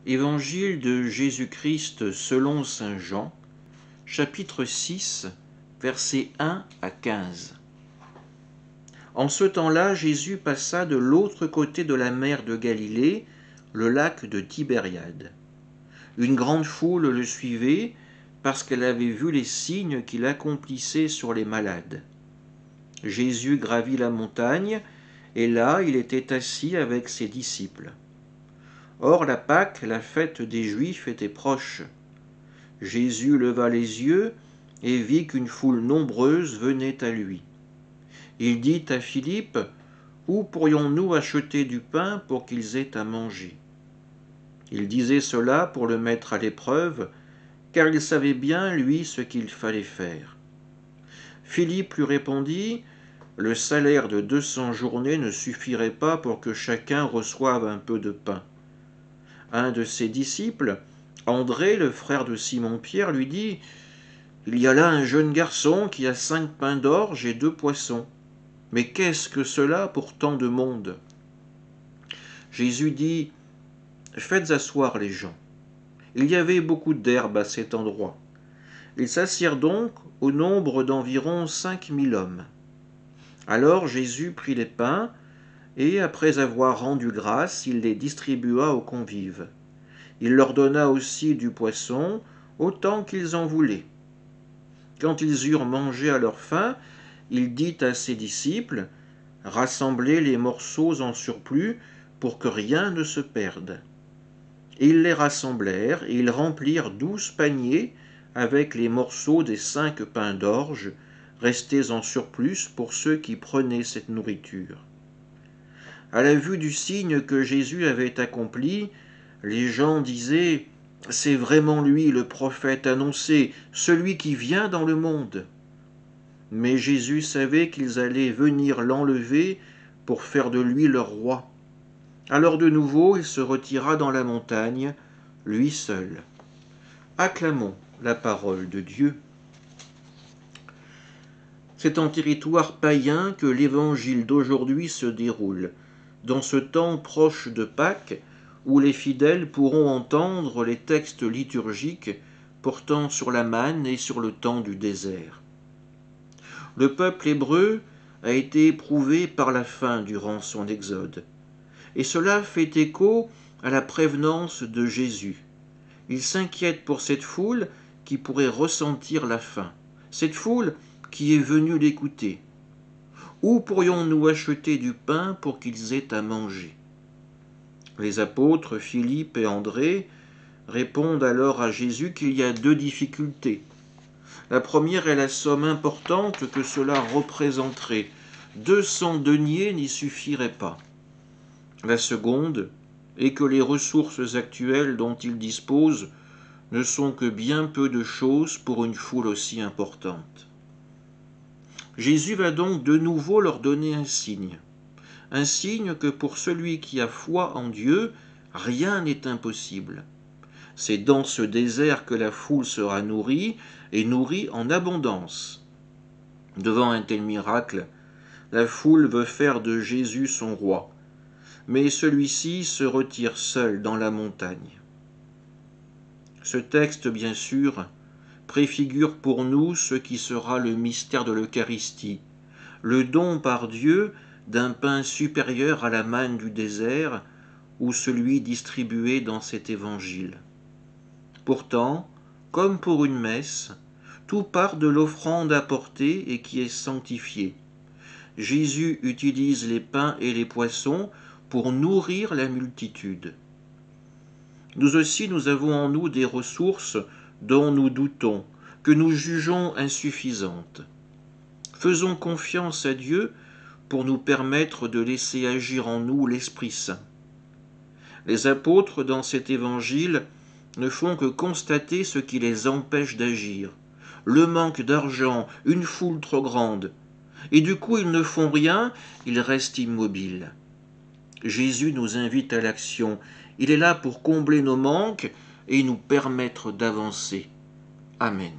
Évangile de Jésus-Christ selon saint Jean, chapitre 6, versets 1 à 15. En ce temps-là, Jésus passa de l'autre côté de la mer de Galilée, le lac de Tibériade. Une grande foule le suivait parce qu'elle avait vu les signes qu'il accomplissait sur les malades. Jésus gravit la montagne, et là il était assis avec ses disciples. Or la Pâque, la fête des Juifs, était proche. Jésus leva les yeux et vit qu'une foule nombreuse venait à lui. Il dit à Philippe, « Où pourrions-nous acheter du pain pour qu'ils aient à manger ?» Il disait cela pour le mettre à l'épreuve, car il savait bien, lui, ce qu'il fallait faire. Philippe lui répondit, « Le salaire de 200 journées ne suffirait pas pour que chacun reçoive un peu de pain. » Un de ses disciples, André, le frère de Simon-Pierre, lui dit, « Il y a là un jeune garçon qui a 5 pains d'orge et 2 poissons. Mais qu'est-ce que cela pour tant de monde ?» Jésus dit, « Faites asseoir les gens. » Il y avait beaucoup d'herbe à cet endroit. Ils s'assirent donc au nombre d'environ 5000 hommes. Alors Jésus prit les pains, et après avoir rendu grâce, il les distribua aux convives. Il leur donna aussi du poisson, autant qu'ils en voulaient. Quand ils eurent mangé à leur faim, il dit à ses disciples, « Rassemblez les morceaux en surplus pour que rien ne se perde. » Ils les rassemblèrent et ils remplirent 12 paniers avec les morceaux des 5 pains d'orge, restés en surplus pour ceux qui prenaient cette nourriture. À la vue du signe que Jésus avait accompli, les gens disaient « C'est vraiment lui le prophète annoncé, celui qui vient dans le monde. » Mais Jésus savait qu'ils allaient venir l'enlever pour faire de lui leur roi. Alors de nouveau, il se retira dans la montagne, lui seul. Acclamons la parole de Dieu. C'est en territoire païen que l'évangile d'aujourd'hui se déroule, dans ce temps proche de Pâques, où les fidèles pourront entendre les textes liturgiques portant sur la manne et sur le temps du désert. Le peuple hébreu a été éprouvé par la faim durant son exode, et cela fait écho à la prévenance de Jésus. Il s'inquiète pour cette foule qui pourrait ressentir la faim, cette foule qui est venue l'écouter. Où pourrions-nous acheter du pain pour qu'ils aient à manger ? Les apôtres Philippe et André répondent alors à Jésus qu'il y a 2 difficultés. La première est la somme importante que cela représenterait. 200 deniers n'y suffiraient pas. La seconde est que les ressources actuelles dont ils disposent ne sont que bien peu de choses pour une foule aussi importante. Jésus va donc de nouveau leur donner un signe que pour celui qui a foi en Dieu, rien n'est impossible. C'est dans ce désert que la foule sera nourrie, et nourrie en abondance. Devant un tel miracle, la foule veut faire de Jésus son roi, mais celui-ci se retire seul dans la montagne. Ce texte, bien sûr, préfigure pour nous ce qui sera le mystère de l'Eucharistie, le don par Dieu d'un pain supérieur à la manne du désert ou celui distribué dans cet évangile. Pourtant, comme pour une messe, tout part de l'offrande apportée et qui est sanctifiée. Jésus utilise les pains et les poissons pour nourrir la multitude. Nous aussi, nous avons en nous des ressources dont nous doutons, que nous jugeons insuffisantes. Faisons confiance à Dieu pour nous permettre de laisser agir en nous l'Esprit Saint. Les apôtres, dans cet évangile, ne font que constater ce qui les empêche d'agir, le manque d'argent, une foule trop grande, et du coup ils ne font rien, ils restent immobiles. Jésus nous invite à l'action, il est là pour combler nos manques et nous permettre d'avancer. Amen.